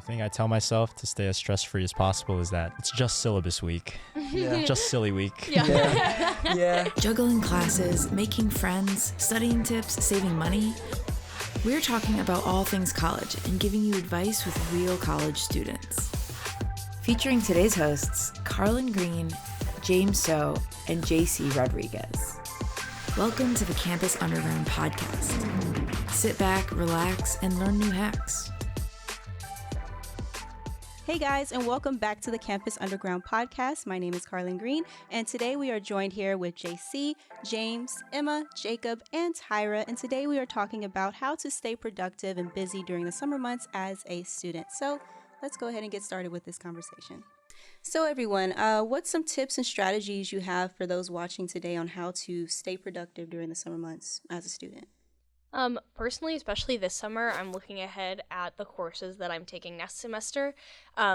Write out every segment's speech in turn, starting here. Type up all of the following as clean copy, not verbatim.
The thing I tell myself to stay as stress-free as possible is that it's just syllabus week. Yeah. Just silly week. Yeah. Juggling classes, making friends, studying tips, saving money. We're talking about all things college and giving you advice with real college students. Featuring today's hosts, Carlynn Greene, James So, and JC Rodriguez. Welcome to the Campus Underground podcast. Sit back, relax, and learn new hacks. Hey guys, and welcome back to the Campus Underground podcast. My name is Carlynn Greene, and today we are joined here with JC, James, Emma, Jacob, and Tyra. And today we are talking about how to stay productive and busy during the summer months as a student. So let's go ahead and get started with this conversation. So everyone, what's some tips and strategies you have for those watching today on how to stay productive during the summer months as a student? Personally, especially this summer, I'm looking ahead at the courses that I'm taking next semester.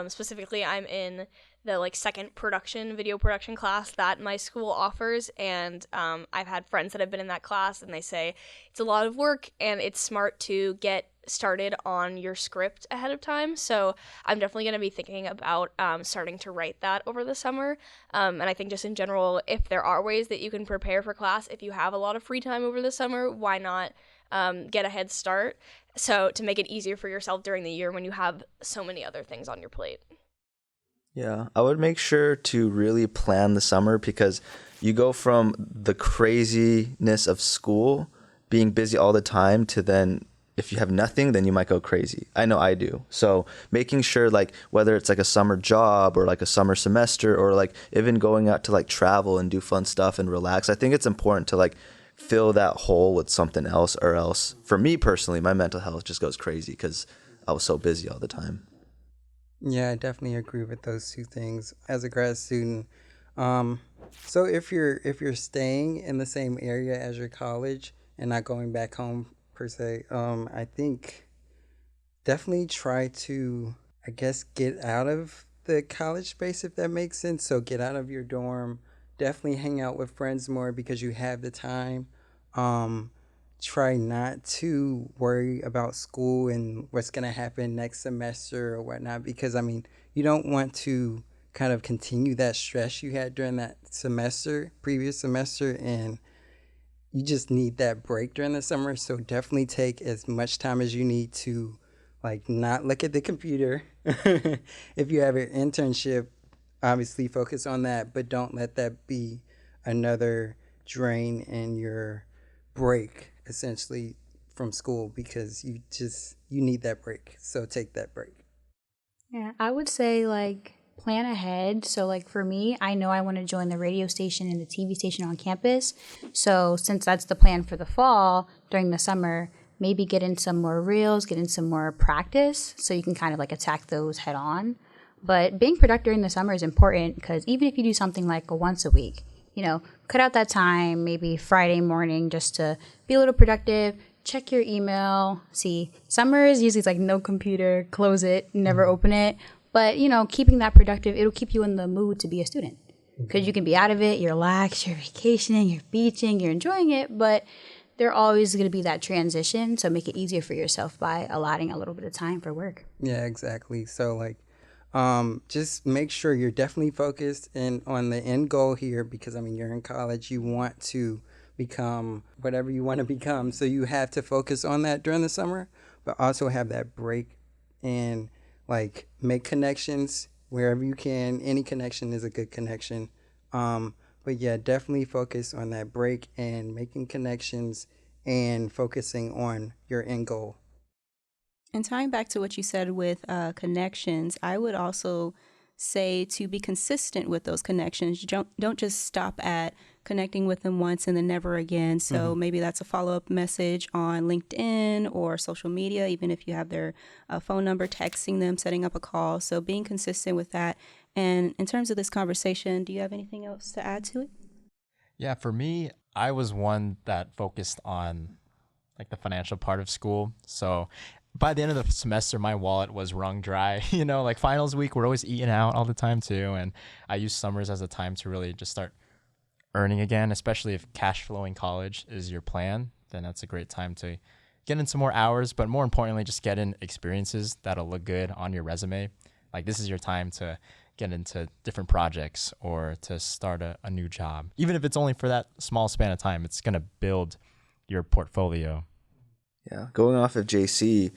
Specifically, I'm in the second video production class that my school offers, and I've had friends that have been in that class, and they say it's a lot of work, and it's smart to get started on your script ahead of time. So I'm definitely going to be thinking about starting to write that over the summer. And I think just in general, if there are ways that you can prepare for class, if you have a lot of free time over the summer, why not get a head start, so to make it easier for yourself during the year when you have so many other things on your plate. Yeah, I would make sure to really plan the summer, because you go from the craziness of school, being busy all the time, to then if you have nothing, then you might go crazy. I know I do. So making sure whether it's a summer job or a summer semester, or even going out to travel and do fun stuff and relax, I think it's important to fill that hole with something else, or else for me personally, my mental health just goes crazy because I was so busy all the time. Yeah, I definitely agree with those two things. As a grad student, so if you're staying in the same area as your college and not going back home per se, I think definitely try to, I guess, get out of the college space, if that makes sense. So get out of your dorm, definitely hang out with friends more because you have the time. Try not to worry about school and what's going to happen next semester or whatnot, because you don't want to kind of continue that stress you had during that previous semester, and you just need that break during the summer. So definitely take as much time as you need to not look at the computer. If you have an internship, obviously focus on that, but don't let that be another drain in your break, essentially, from school, because you need that break. So take that break. Yeah, I would say plan ahead. So for me, I know I want to join the radio station and the TV station on campus. So since that's the plan for the fall, during the summer, maybe get in some more reels, get in some more practice, so you can kind of attack those head on. But being productive during the summer is important, because even if you do something once a week, cut out that time, maybe Friday morning, just to be a little productive, check your email. See, summer is usually no computer, close it, never open it. But, keeping that productive, it'll keep you in the mood to be a student, because you can be out of it, you're relaxed, you're vacationing, you're beaching, you're enjoying it, but there always going to be that transition. So make it easier for yourself by allotting a little bit of time for work. Yeah, exactly. So just make sure you're definitely focused on the end goal here, because you're in college, you want to become whatever you want to become, so you have to focus on that during the summer, but also have that break and make connections wherever you can. Any connection is a good connection, but yeah, definitely focus on that break and making connections and focusing on your end goal. And tying back to what you said with connections, I would also say to be consistent with those connections. You don't just stop at connecting with them once and then never again. So maybe that's a follow-up message on LinkedIn or social media, even if you have their phone number, texting them, setting up a call. So being consistent with that. And in terms of this conversation, do you have anything else to add to it? Yeah, for me, I was one that focused on the financial part of school. So by the end of the semester, my wallet was wrung dry. Finals week, we're always eating out all the time too. And I use summers as a time to really just start earning again, especially if cash flowing college is your plan. Then that's a great time to get in some more hours, but more importantly, just get in experiences that'll look good on your resume. Like this is your time to get into different projects or to start a new job. Even if it's only for that small span of time, it's going to build your portfolio. Yeah. Going off of JC,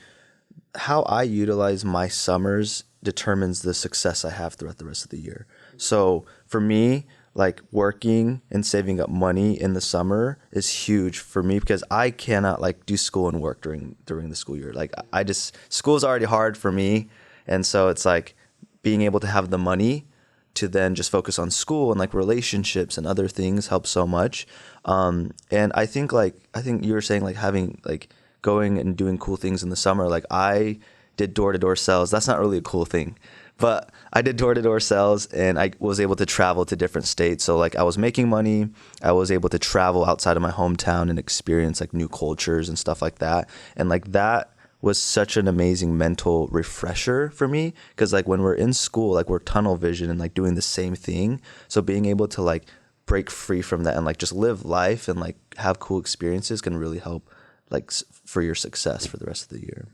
how I utilize my summers determines the success I have throughout the rest of the year. So for me, like working and saving up money in the summer is huge for me because I cannot like do school and work during the school year. Like I just, school's already hard for me. And so it's like being able to have the money to then just focus on school and like relationships and other things helps so much. And I think you were saying like having like going and doing cool things in the summer. Like I did door-to-door sales. That's not really a cool thing, but I did door-to-door sales and I was able to travel to different states. So like I was making money. I was able to travel outside of my hometown and experience like new cultures and stuff like that. And like that was such an amazing mental refresher for me because like when we're in school, like we're tunnel vision and like doing the same thing. So being able to like break free from that and like just live life and like have cool experiences can really help like for your success for the rest of the year.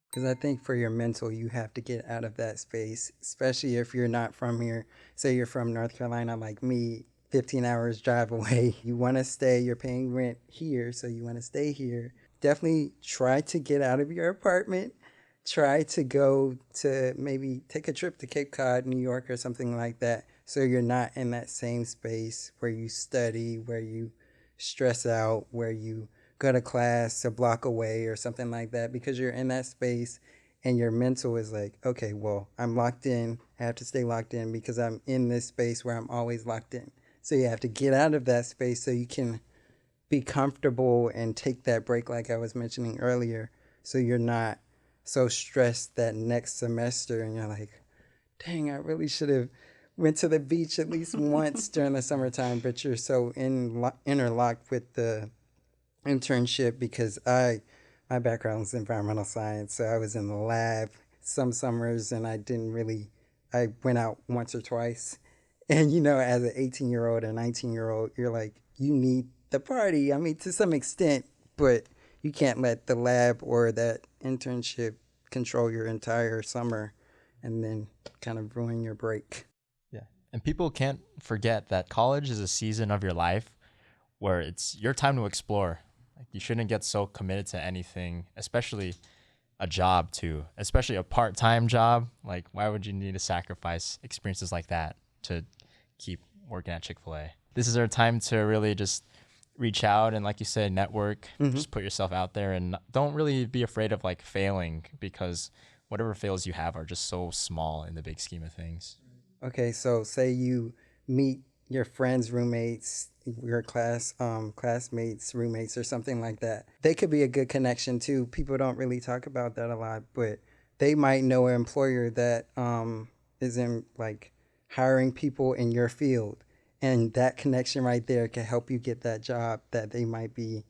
Because I think for your mental, you have to get out of that space, especially if you're not from here. Say you're from North Carolina like me, 15 hours drive away. You want to stay, you're paying rent here, so you want to stay here. Definitely try to get out of your apartment. Try to go to maybe take a trip to Cape Cod, New York or something like that. So you're not in that same space where you study, where you stress out, where you go to class a block away or something like that, because you're in that space and your mental is like, okay, well, I'm locked in. I have to stay locked in because I'm in this space where I'm always locked in. So you have to get out of that space so you can be comfortable and take that break like I was mentioning earlier, so you're not so stressed that next semester and you're like, dang, I really should have went to the beach at least once during the summertime, but you're so interlocked with the internship because my background is environmental science, so I was in the lab some summers and I went out once or twice. And you know, as an 18-year-old or 19-year-old, you're like, you need the party. I mean, to some extent, but you can't let the lab or that internship control your entire summer and then kind of ruin your break. Yeah. And people can't forget that college is a season of your life where it's your time to explore. Like you shouldn't get so committed to anything, especially a job too, especially a part-time job. Like why would you need to sacrifice experiences like that to keep working at Chick-fil-A? This is our time to really just reach out and, like you said, network, just put yourself out there and don't really be afraid of like failing, because whatever fails you have are just so small in the big scheme of things. Okay, so say you meet your friends, roommates, your classmates, roommates, or something like that. They could be a good connection too. People don't really talk about that a lot, but they might know an employer that is in like hiring people in your field. And that connection right there can help you get that job that they might be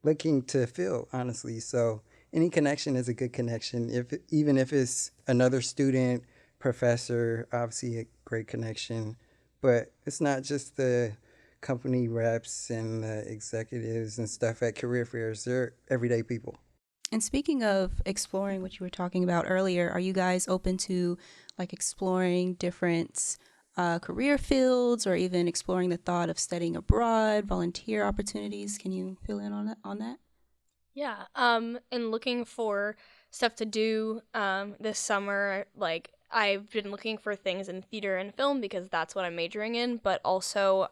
looking to fill, honestly. So any connection is a good connection. Even if it's another student, professor, obviously a great connection. But it's not just the company reps and the executives and stuff at career fairs. They're everyday people. And speaking of exploring what you were talking about earlier, are you guys open to like exploring different career fields or even exploring the thought of studying abroad, volunteer opportunities? Can you fill in on that? Yeah, and looking for stuff to do this summer, like I've been looking for things in theater and film because that's what I'm majoring in, but also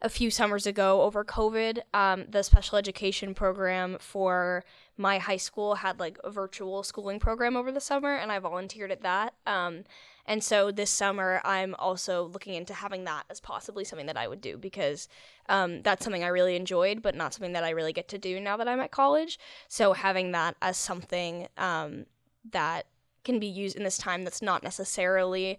a few summers ago over COVID, the special education program for my high school had like a virtual schooling program over the summer, and I volunteered at that. And so this summer, I'm also looking into having that as possibly something that I would do, because that's something I really enjoyed, but not something that I really get to do now that I'm at college. So having that as something that can be used in this time that's not necessarily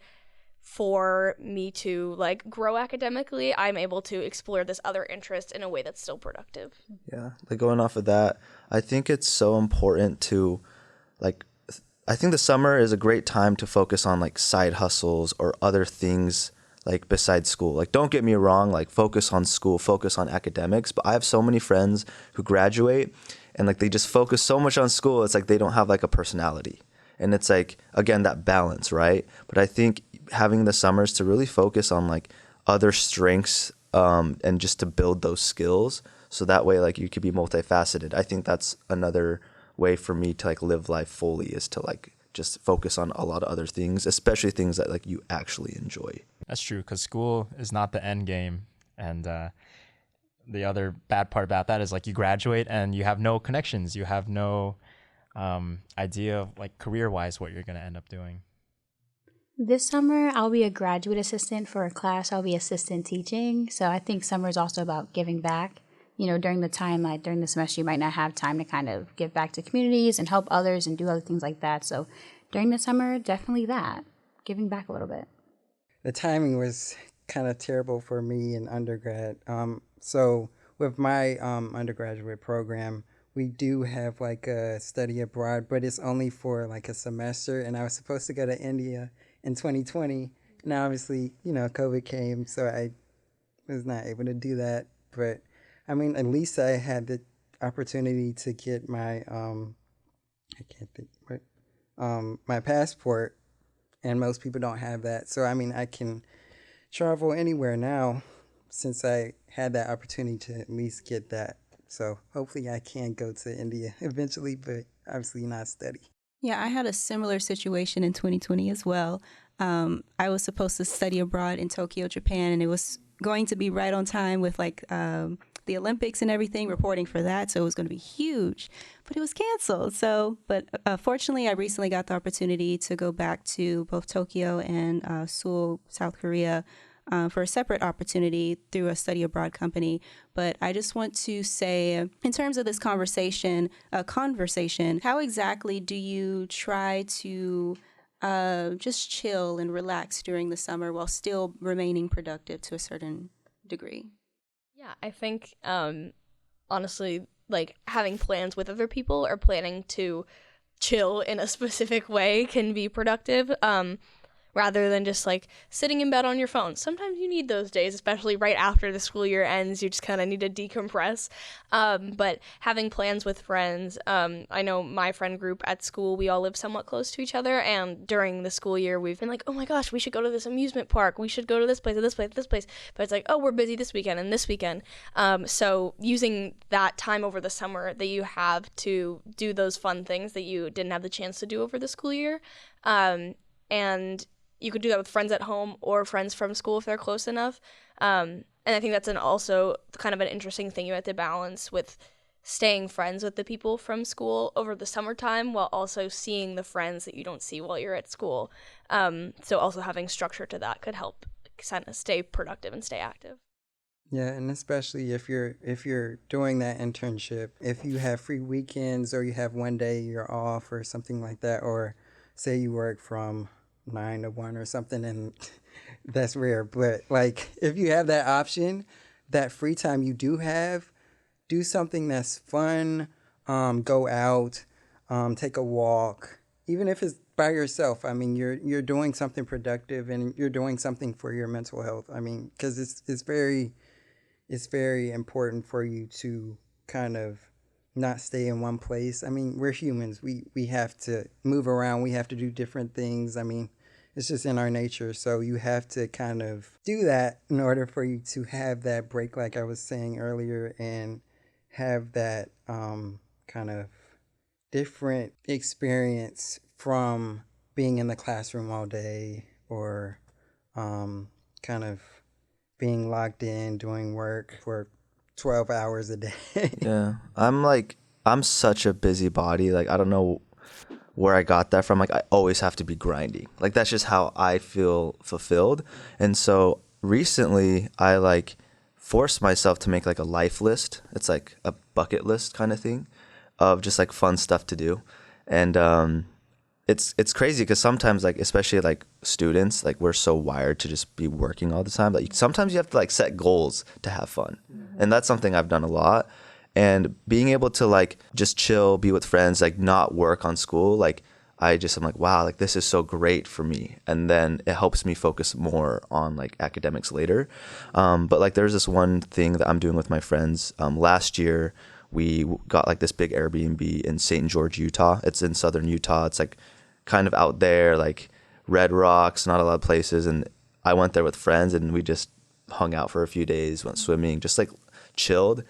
for me to like grow academically, I'm able to explore this other interest in a way that's still productive. Yeah, like going off of that, I think it's so important to like, I think the summer is a great time to focus on like side hustles or other things like besides school. Like don't get me wrong, like focus on school, focus on academics, but I have so many friends who graduate and like they just focus so much on school, it's like they don't have like a personality. And it's like, again, that balance, right? But I think having the summers to really focus on like other strengths, and just to build those skills, so that way like you could be multifaceted. I think that's another way for me to like live life fully, is to like just focus on a lot of other things, especially things that like you actually enjoy. That's true, because school is not the end game. And the other bad part about that is like you graduate and you have no connections. You have no idea of like career-wise what you're going to end up doing. This summer, I'll be a graduate assistant for a class. I'll be assistant teaching. So I think summer is also about giving back. You know, during the time, like during the semester, you might not have time to kind of give back to communities and help others and do other things like that. So during the summer, definitely that, giving back a little bit. The timing was kind of terrible for me in undergrad. So with my undergraduate program, we do have like a study abroad, but it's only for like a semester. And I was supposed to go to India in 2020. And obviously, you know, COVID came, so I was not able to do that. But I mean, at least I had the opportunity to get my my passport, and most people don't have that. So I mean, I can travel anywhere now since I had that opportunity to at least get that. So hopefully I can go to India eventually, but obviously not study. Yeah, I had a similar situation in 2020 as well. I was supposed to study abroad in Tokyo, Japan, and it was going to be right on time with like the Olympics and everything, reporting for that. So it was going to be huge, but it was canceled. So, but fortunately, I recently got the opportunity to go back to both Tokyo and Seoul, South Korea, for a separate opportunity through a study abroad company. But I just want to say, in terms of this conversation, how exactly do you try to just chill and relax during the summer while still remaining productive to a certain degree? Yeah, I think honestly, like having plans with other people or planning to chill in a specific way can be productive. Rather than just like sitting in bed on your phone. Sometimes you need those days, especially right after the school year ends. You just kind of need to decompress. But having plans with friends, I know my friend group at school, we all live somewhat close to each other. And during the school year, we've been like, oh my gosh, we should go to this amusement park. We should go to this place or this place, this place. But it's like, oh, we're busy this weekend and this weekend. So using that time over the summer that you have to do those fun things that you didn't have the chance to do over the school year. And you could do that with friends at home or friends from school if they're close enough. And I think that's also kind of an interesting thing you have to balance with staying friends with the people from school over the summertime while also seeing the friends that you don't see while you're at school. So also having structure to that could help kind of stay productive and stay active. Yeah, and especially if you're doing that internship, if you have free weekends or you have one day you're off or something like that, or say you work from 9 to 1 or something, and that's rare, but like if you have that option, that free time you do have, do something that's fun, go out, take a walk, even if it's by yourself. I mean, you're doing something productive and you're doing something for your mental health. I mean, because it's very important for you to kind of not stay in one place. I mean, we're humans. We have to move around. We have to do different things. I mean, it's just in our nature. So you have to kind of do that in order for you to have that break, like I was saying earlier, and have that kind of different experience from being in the classroom all day or kind of being locked in doing work for 12 hours a day. Yeah. I'm such a busybody. Like, I don't know where I got that from. Like, I always have to be grinding. Like, that's just how I feel fulfilled. And so recently I like forced myself to make like a life list. It's like a bucket list kind of thing of just like fun stuff to do. And it's crazy because sometimes, like, especially like students, like we're so wired to just be working all the time. Like sometimes you have to like set goals to have fun. And that's something I've done a lot. And being able to like just chill, be with friends, like not work on school, like I'm like, wow, like this is so great for me. And then it helps me focus more on like academics later. But like there's this one thing that I'm doing with my friends. Last year we got like this big Airbnb in St. George, Utah. It's in southern Utah. It's like kind of out there, like red rocks, not a lot of places. And I went there with friends and we just hung out for a few days, went swimming, just like chilled.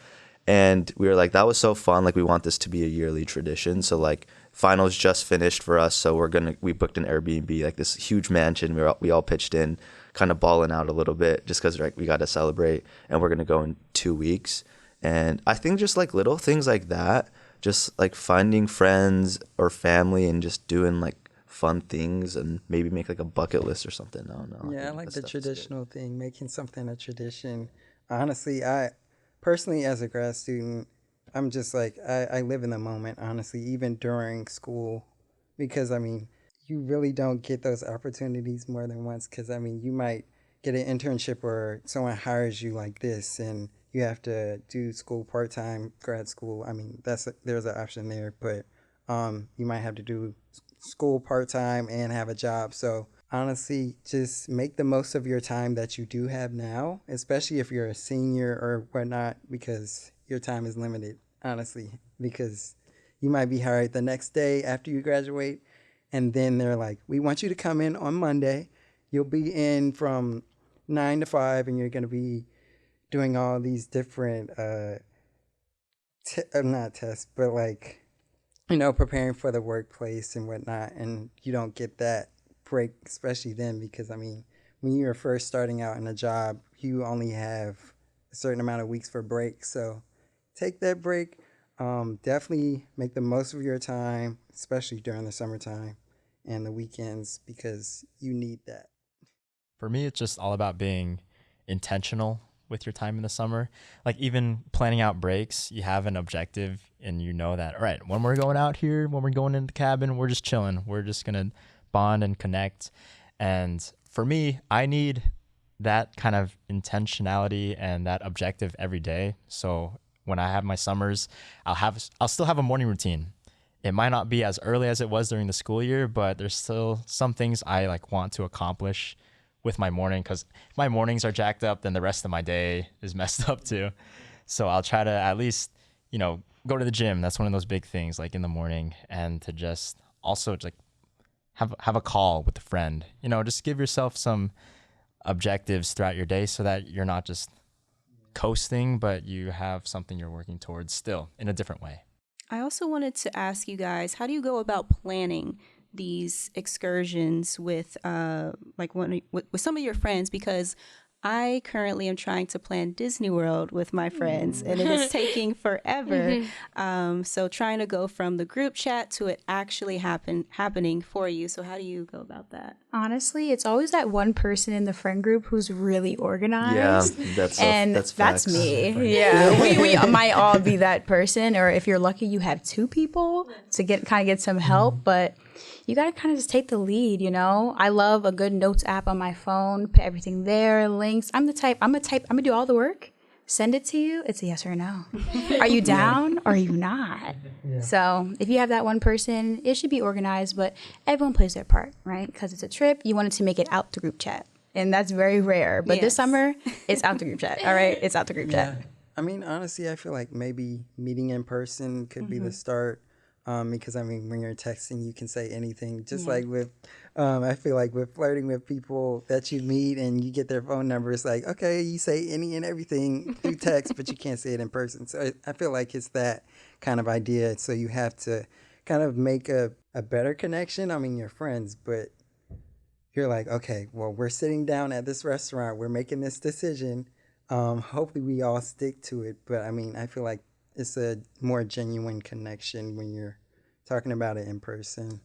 And we were like, that was so fun. Like, we want this to be a yearly tradition. So like finals just finished for us. So we booked an Airbnb, like this huge mansion. We all pitched in, kind of balling out a little bit just because like we got to celebrate, and we're going to go in 2 weeks. And I think just like little things like that, just like finding friends or family and just doing like fun things, and maybe make like a bucket list or something. I don't know. Yeah, I like the traditional thing, making something a tradition. Honestly, I personally, as a grad student, I'm just like, I live in the moment, honestly, even during school, because I mean, you really don't get those opportunities more than once, because I mean, you might get an internship or someone hires you like this and you have to do school part-time, grad school. I mean, there's an option there, but you might have to do school part-time and have a job. So honestly, just make the most of your time that you do have now, especially if you're a senior or whatnot, because your time is limited, honestly, because you might be hired the next day after you graduate, and then they're like, we want you to come in on Monday. You'll be in from 9 to 5, and you're going to be doing all these different, not tests, but like, preparing for the workplace and whatnot, and you don't get that break, especially then, because I mean, when you're first starting out in a job, you only have a certain amount of weeks for break. So take that break. Definitely make the most of your time, especially during the summertime and the weekends, because you need that. For me, it's just all about being intentional with your time in the summer. Like, even planning out breaks, you have an objective and you know that, all right, when we're going out here, when we're going in the cabin, we're just chilling. We're just going to bond and connect. And for me, I need that kind of intentionality and that objective every day. So when I have my summers, I'll still have a morning routine. It might not be as early as it was during the school year, but there's still some things I like want to accomplish with my morning, because if my mornings are jacked up, then the rest of my day is messed up too. So I'll try to at least, go to the gym. That's one of those big things, like in the morning, and to just also like have a call with a friend. Just give yourself some objectives throughout your day so that you're not just coasting, but you have something you're working towards still in a different way. I also wanted to ask you guys, how do you go about planning these excursions with with some of your friends? Because I currently am trying to plan Disney World with my friends, and it is taking forever. So trying to go from the group chat to it actually happening for you. So how do you go about that? Honestly, it's always that one person in the friend group who's really organized. Yeah, that's that's me. Yeah, we might all be that person, or if you're lucky, you have two people to get some help. But you gotta kind of just take the lead. I love a good notes app on my phone. Put everything there, links. I'm gonna do all the work. Send it to you. It's a yes or no. Are you down or are you not? Yeah. So if you have that one person, it should be organized, but everyone plays their part, right? Because it's a trip. You wanted to make it out the group chat, and that's very rare. But This summer, it's out the group chat. All right, it's out the group chat. I mean, honestly, I feel like maybe meeting in person could be the start. Because I mean, when you're texting, you can say anything. Just like with, I feel like with flirting with people that you meet and you get their phone number, it's like, okay, you say any and everything through text, but you can't say it in person. So I feel like it's that kind of idea. So you have to kind of make a better connection. I mean, you're friends, but you're like, okay, well, we're sitting down at this restaurant. We're making this decision. Hopefully we all stick to it. But I mean, I feel like it's a more genuine connection when you're talking about it in person.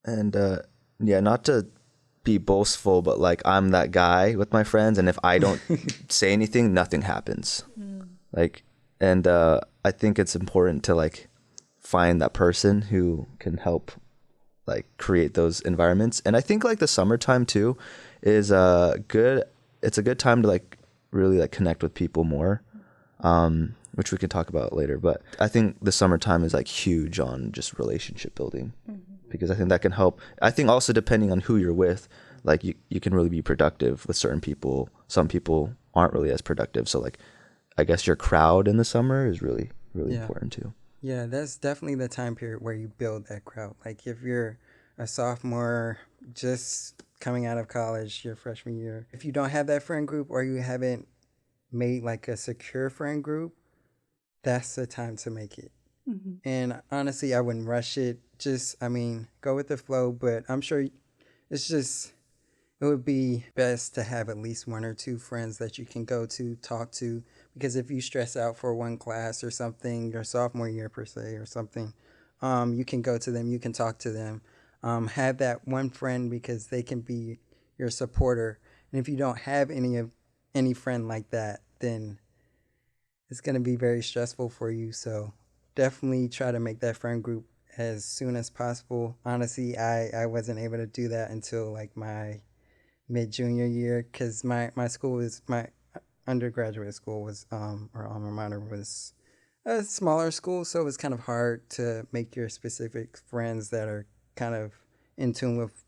And not to be boastful, but like, I'm that guy with my friends, and if I don't say anything, nothing happens. I think it's important to like find that person who can help like create those environments. And I think like the summertime too is it's a good time to like really like connect with people more. Which we can talk about later. But I think the summertime is like huge on just relationship building, because I think that can help. I think also depending on who you're with, like you can really be productive with certain people. Some people aren't really as productive. So like, I guess your crowd in the summer is really really important too. Yeah, that's definitely the time period where you build that crowd. Like if you're a sophomore just coming out of college, your freshman year, if you don't have that friend group or you haven't made like a secure friend group, that's the time to make it. And honestly, I wouldn't rush it. Just, I mean, go with the flow, but I'm sure it's just, it would be best to have at least one or two friends that you can go to, talk to, because if you stress out for one class or something, your sophomore year per se or something, you can go to them, you can talk to them. Have that one friend because they can be your supporter. And if you don't have any friend like that, then it's going to be very stressful for you. So definitely try to make that friend group as soon as possible. Honestly, I wasn't able to do that until like my mid-junior year because my undergraduate school was, or alma mater was a smaller school. So it was kind of hard to make your specific friends that are kind of in tune with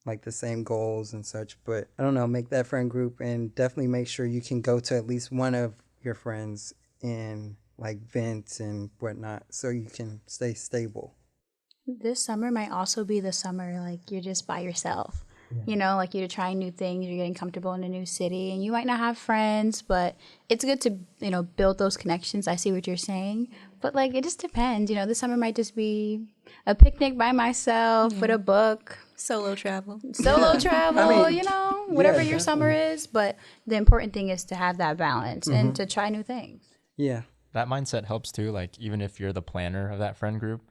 like the same goals and such. But I don't know, make that friend group and definitely make sure you can go to at least one of your friends and like vent and whatnot so you can stay stable. This summer might also be the summer like you're just by yourself. You know, like you're trying new things, you're getting comfortable in a new city, and you might not have friends, but it's good to, you know, build those connections. I see what you're saying. But like it just depends. You know, this summer might just be a picnic by myself with a book. Solo travel. Solo travel, I mean, you know, whatever your summer is. But the important thing is to have that balance and to try new things. Yeah. That mindset helps too. Like even if you're the planner of that friend group,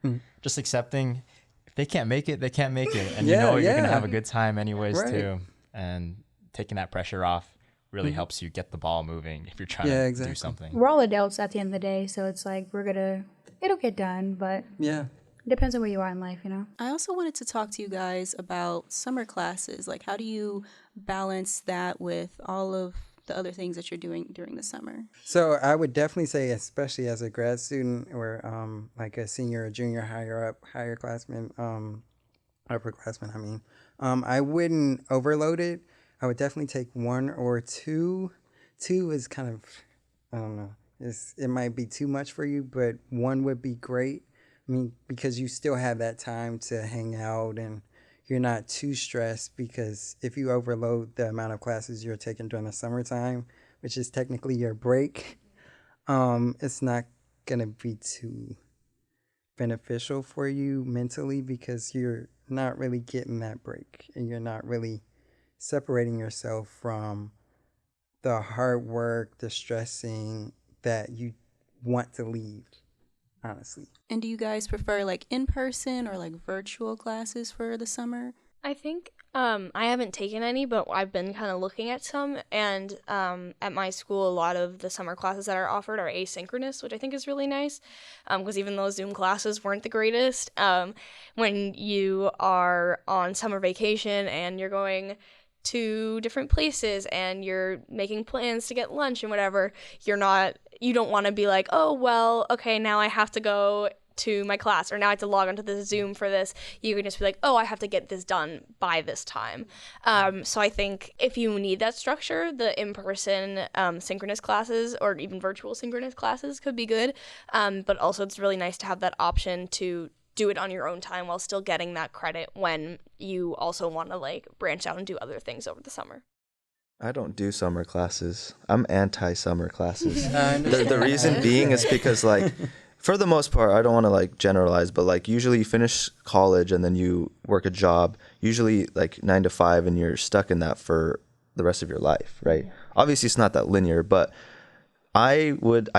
just accepting if they can't make it, they can't make it, and you know you're gonna have a good time anyways too. And taking that pressure off really helps you get the ball moving if you're trying to do something. We're all adults at the end of the day, so it's like it'll get done, but it depends on where you are in life, you know. I also wanted to talk to you guys about summer classes. Like, how do you balance that with all of the other things that you're doing during the summer? So I would definitely say, especially as a grad student or like a senior or junior higher classman, upperclassman, I mean, I wouldn't overload it. I would definitely take one or two. Two is kind of, I don't know, it might be too much for you, but one would be great. I mean, because you still have that time to hang out and you're not too stressed, because if you overload the amount of classes you're taking during the summertime, which is technically your break, it's not going to be too beneficial for you mentally because you're not really getting that break and you're not really separating yourself from the hard work, the stressing that you want to leave, honestly. And do you guys prefer like in-person or like virtual classes for the summer? I think I haven't taken any, but I've been kind of looking at some, and at my school, a lot of the summer classes that are offered are asynchronous, which I think is really nice, because even though Zoom classes weren't the greatest, when you are on summer vacation and you're going to different places and you're making plans to get lunch and whatever, you don't want to be like, oh, well, okay, now I have to go to my class, or now I have to log onto this Zoom for this. You can just be like, oh, I have to get this done by this time. So I think if you need that structure, the in-person synchronous classes or even virtual synchronous classes could be good. But also it's really nice to have that option to do it on your own time while still getting that credit when you also want to like branch out and do other things over the summer. I don't do summer classes. I'm anti-summer classes. The reason being is because like, for the most part, I don't want to like generalize, but like usually you finish college and then you work a job, usually like 9 to 5, and you're stuck in that for the rest of your life, right? Yeah. Obviously it's not that linear, but I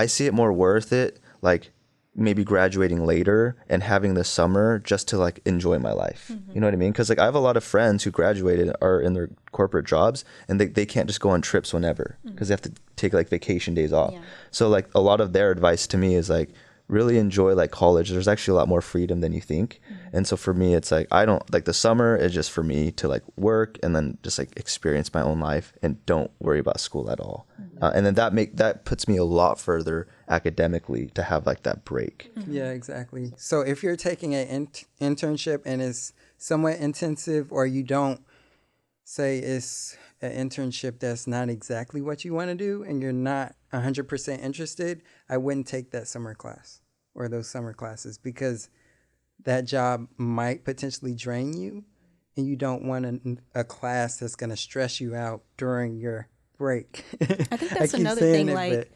see it more worth it, like maybe graduating later and having the summer just to like enjoy my life. You know what I mean? Because like I have a lot of friends who graduated are in their corporate jobs and they can't just go on trips whenever because they have to take like vacation days off. Yeah. So like a lot of their advice to me is like, really enjoy like college. There's actually a lot more freedom than you think. And so for me, it's like, I don't like the summer is just for me to like work and then just like experience my own life and don't worry about school at all. And then that puts me a lot further academically to have like that break. Yeah, exactly. So if you're taking an internship and it's somewhat intensive, or you don't say it's an internship that's not exactly what you want to do and you're not 100% interested, I wouldn't take that summer class or those summer classes because that job might potentially drain you and you don't want a class that's going to stress you out during your break. I think that's another thing, like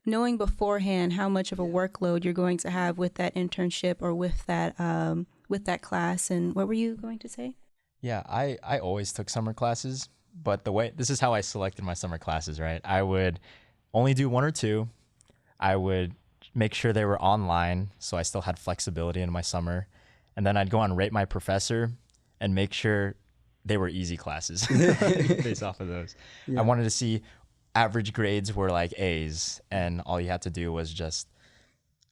knowing beforehand how much of a workload you're going to have with that internship or with that class. And what were you going to say? Yeah, I always took summer classes, but this is how I selected my summer classes, right? I would only do 1 or 2. I would make sure they were online, so I still had flexibility in my summer. And then I'd go on Rate My Professor and make sure they were easy classes based off of those. Yeah. I wanted to see average grades were like A's, and all you had to do was just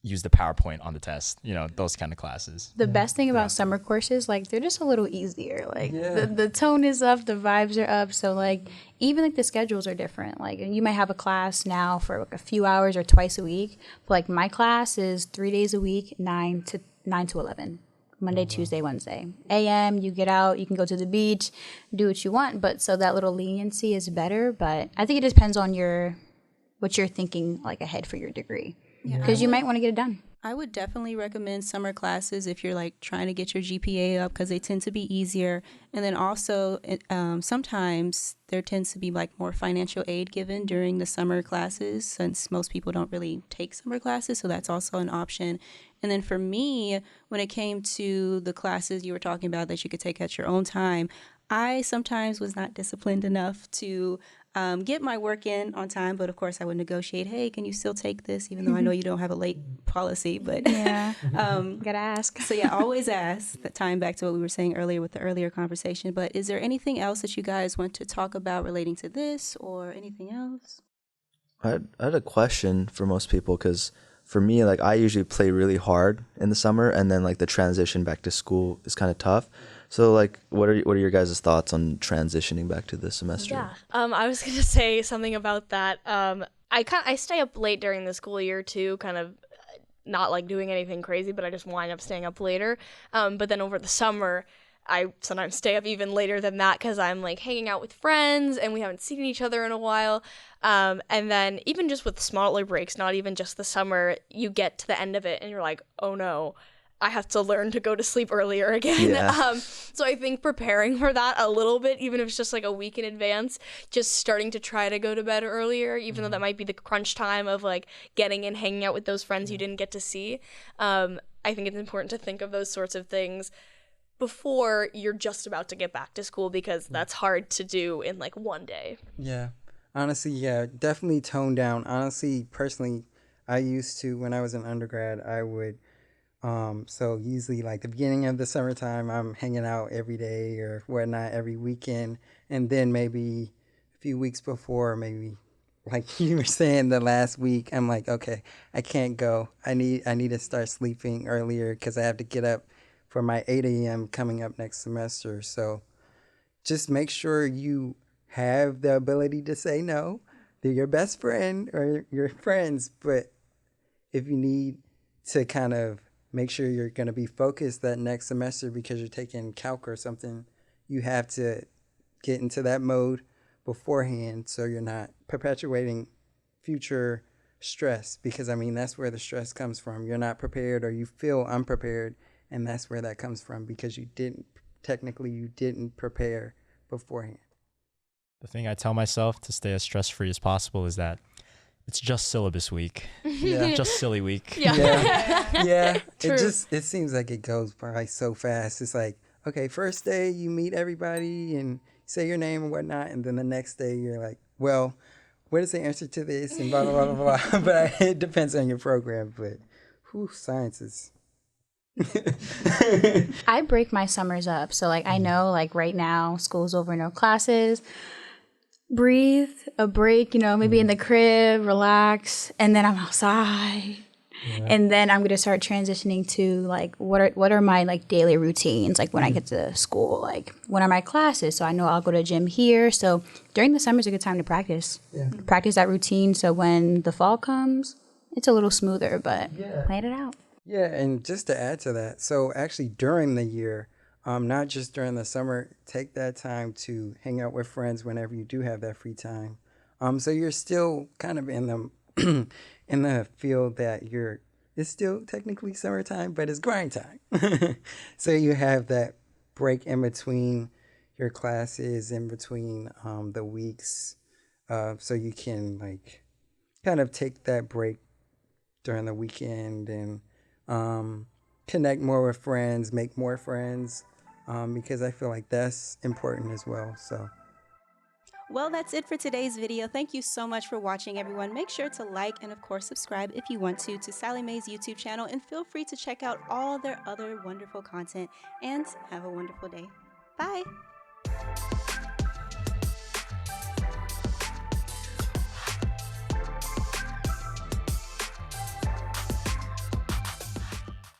use the PowerPoint on the test, those kind of classes. The best thing about summer courses, like, they're just a little easier. Like, the tone is up, the vibes are up. So, like, even, like, the schedules are different. Like, you might have a class now for, like, a few hours or twice a week. But, like, my class is 3 days a week, 9 to 11. Monday, Tuesday, Wednesday. AM, you get out, you can go to the beach, do what you want. But so that little leniency is better. But I think it depends on what you're thinking, like, ahead for your degree. Because you might want to get it done. I would definitely recommend summer classes if you're like trying to get your GPA up because they tend to be easier. And then also sometimes there tends to be like more financial aid given during the summer classes since most people don't really take summer classes. So that's also an option. And then for me, when it came to the classes you were talking about that you could take at your own time, I sometimes was not disciplined enough to get my work in on time, but of course I would negotiate, hey, can you still take this, even though I know you don't have a late policy, but gotta ask. So yeah, always ask. That tying back to what we were saying earlier with the earlier conversation. But is there anything else that you guys want to talk about relating to this or anything else? I had a question for most people because for me, like, I usually play really hard in the summer, and then like the transition back to school is kind of tough. So, like, what are your guys' thoughts on transitioning back to this semester? Yeah, I was gonna say something about that. I stay up late during the school year too, kind of not like doing anything crazy, but I just wind up staying up later. But then over the summer, I sometimes stay up even later than that because I'm like hanging out with friends and we haven't seen each other in a while. And then even just with smaller breaks, not even just the summer, you get to the end of it and you're like, oh no, I have to learn to go to sleep earlier again. Yeah. So I think preparing for that a little bit, even if it's just like a week in advance, just starting to try to go to bed earlier, even though that might be the crunch time of like getting and hanging out with those friends you didn't get to see. I think it's important to think of those sorts of things before you're just about to get back to school because that's hard to do in like one day. Yeah. Honestly, yeah, definitely tone down. Honestly, personally, I used to, when I was an undergrad, I would so usually like the beginning of the summertime, I'm hanging out every day or whatnot every weekend. And then maybe a few weeks before, maybe like you were saying the last week, I'm like, okay, I can't go. I need to start sleeping earlier because I have to get up for my 8 a.m. coming up next semester. So just make sure you have the ability to say no. They're your best friend or your friends. But if you need to kind of make sure you're going to be focused that next semester because you're taking calc or something, you have to get into that mode beforehand so you're not perpetuating future stress because, I mean, that's where the stress comes from. You're not prepared or you feel unprepared, and that's where that comes from because you didn't prepare beforehand. The thing I tell myself to stay as stress-free as possible is that it's just syllabus week. Yeah. Just silly week. Yeah. True. It seems like it goes by so fast. It's like, okay, first day you meet everybody and say your name and whatnot, and then the next day you're like, well, what is the answer to this? And blah, blah, blah, blah, blah. But it depends on your program. But science is... I break my summers up. So, like, I know, like, right now, school's over, no classes. Breathe, a break, maybe in the crib, relax, and then I'm outside. Yeah. And then I'm going to start transitioning to, like, what are my, like, daily routines, like, when I get to school, like, when are my classes? So I know I'll go to the gym here. So during the summer is a good time to practice. Yeah. Practice that routine so when the fall comes, it's a little smoother, but plan it out. Yeah, and just to add to that, so actually during the year, not just during the summer. Take that time to hang out with friends whenever you do have that free time. So you're still kind of in the in the field that it's still technically summertime, but it's grind time. So you have that break in between your classes, in between the weeks, so you can like kind of take that break during the weekend and connect more with friends, make more friends, because I feel like that's important as well. So. Well, that's it for today's video. Thank you so much for watching, everyone. Make sure to like and, of course, subscribe if you want to Sallie Mae's YouTube channel, and feel free to check out all their other wonderful content, and have a wonderful day. Bye.